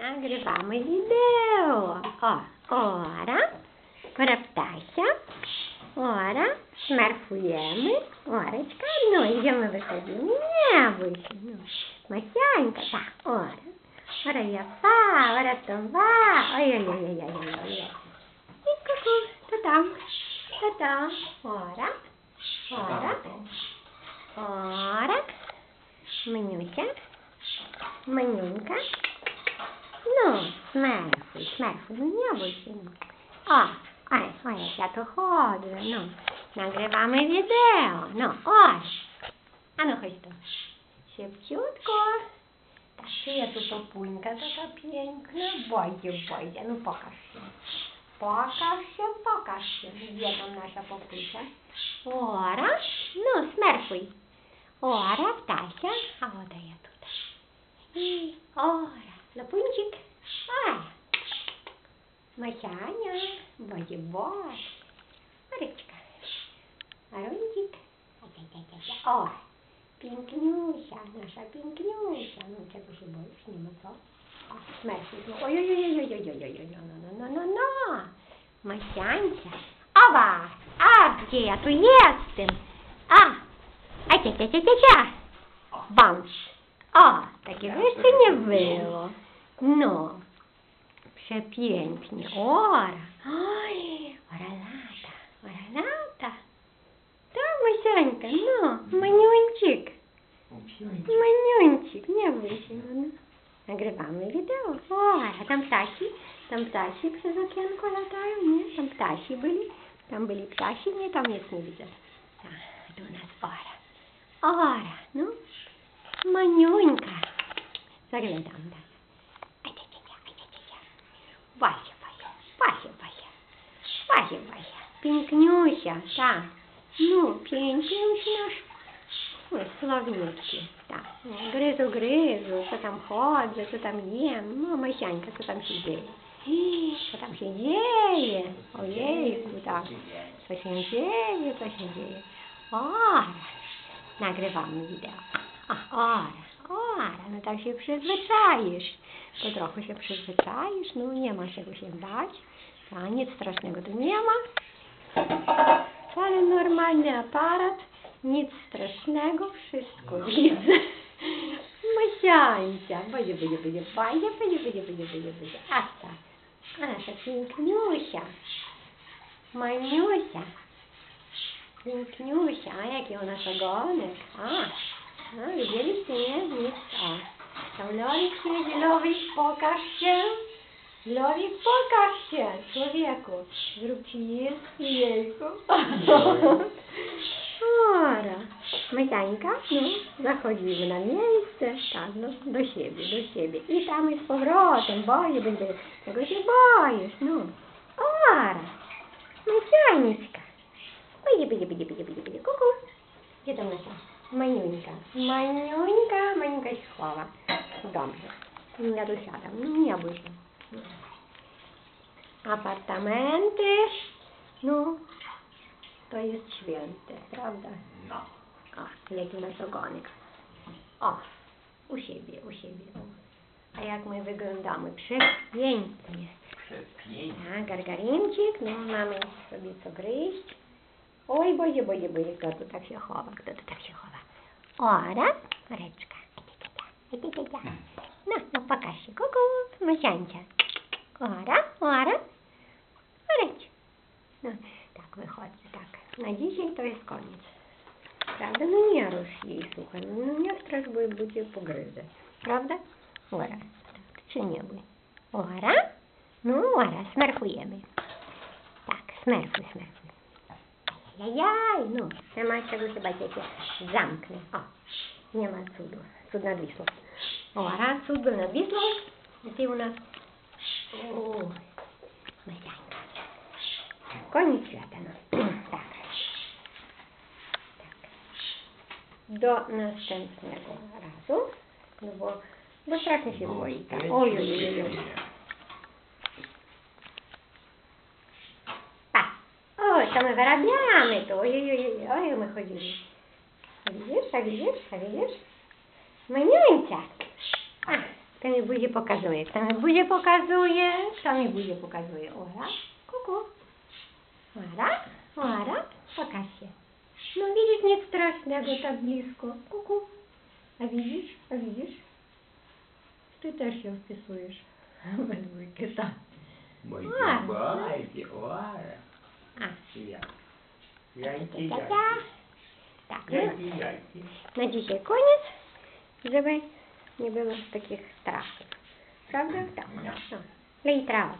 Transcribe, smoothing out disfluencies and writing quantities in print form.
Nagrywamy wideo. Ora, Птася. Ора, смарфуємо. Орочка, ну, йдемо виходимо. Не бойся, ну. Масянька, так, Ора. Ора япа, Ора това. Ой-ой-ой-ой-ой-ой. І ку-ку, та-там. Ора, Манюся, Манюнька. Ну, смерфуй, ну не бойся, ну. Ой, я то ходжу, ну. Нагріваємо відео, ну, ось. А ну, хоч то. Шепчутко. Та що я тут опунька така п'єнька? Бойся, ну покажи. Покажи. Є там наша попуся. Ора, ну, смерфуй. Ора, Птася, а от я тут. І Ора, лапунчик. Ой. Масяня, бой. Оречка. Арончик. Ой, Пінкнюся, наша Пінкнюся. Ну, це дуже боїш, нема то. Смерфуй. Ой-ой-ой-ой-ой-ой-ой-ой. No. Масянця. Оба! А где tu jestem? Cia. Bams. Takiego jeszcze nie było. No. Przepięknie. Ora. Oj, ora lata. To Masянька, no. Maniuńczyk, nie bój się. No. Nagrywamy wideo. Ora, tam ptasi przez okienko latają, nie? Tam ptasi byli. Tam byli ptasi, nie, tam nic nie widzę. A tu u nas Ora, no. Maniuńka. Zaglądam tak. Вася. Пінкнюся, так. Ну, Пінкнюся наш. Ой, славнючки. Так. Гризу, що там ходжу, що там є. Ну, Масянька, що там ще діє. Що там ще діє? Ojejku, tak. Co się dzieje? Ora. Nagrywamy wideo. Ora, no tak się przyzwyczaisz. To trochę się przyzwyczaisz, no nie ma czego się bać. A nic strasznego tu nie ma. Wcale normalny aparat, nic strasznego, wszystko widzę. Masяńcia, będzie. A nasza Piękniusia, Maniusia, Piękniusia, a jaki u nas ogonek. Widzieliście, nie? Nic. Tam Lolik siedzi. Pokaż się, człowieku. Zrób ci jejku. Ora. Masяньka, no, zachodzimy na miejsce. Tak, no, do siebie. I tam jest z powrotem. Będzie. Czego się boisz, no. Ora. Masянечка. Będzie. Kuku. Gdzie tam nasza? Maniuńka się chowa. Dobrze. Ja dosiadam. No, nie bój się. Apartamenty. No, to jest święte, prawda? No. Jaki nasz ogonek. U siebie. A jak my wyglądamy? Przepięknie. Tak, gargarincik. No, mamy sobie co gryźć. Oj, boję, kto tu tak się chowa? Ora, Oreczka. No, pokaż się. Kuku, Masяńcia. Ora, Oreć. No, tak wychodzi, tak. Na dzisiaj to jest koniec. Prawda? No nie rusz jej, słuchaj. No nie strasz, bo cię pogryzę. Prawda? Ora. Czy nie bój? Ora? No, ora, smerfujemy. Tak, smerfuj. Jaj, no. Nie ma czego zobaczyć, jak się zamknę. Nie ma cudu. Cud nad Wisłą. Ora, cud był nad Wisłą. I ty u nas... Masяньka. Koniec świata, no. Tak. Do następnego razu. No bo strasznie się boi. Tak. Oj. To my wyrabiamy to. Oj, my chodzimy. A widzisz? Maniuńcia. Kto mi buzię pokazuje? Kto mi buzię pokazuje? Kto mi buzię pokazuje? Ora? Kuku. Ora? Ora? Pokaż się. No widzisz, nic strasznego tak blisko. Kuku. A widzisz? A widzisz? Ty też się wpisujesz. We dwójkę, tak. Bajki, Ora. bajki, ora. A. Jajki, Ta, ta, jajki. ta. Tak, no. Jajki, jajki. Na dzisiaj koniec, żeby nie było takich strachów. Prawda? Tak. No. Lej trawę.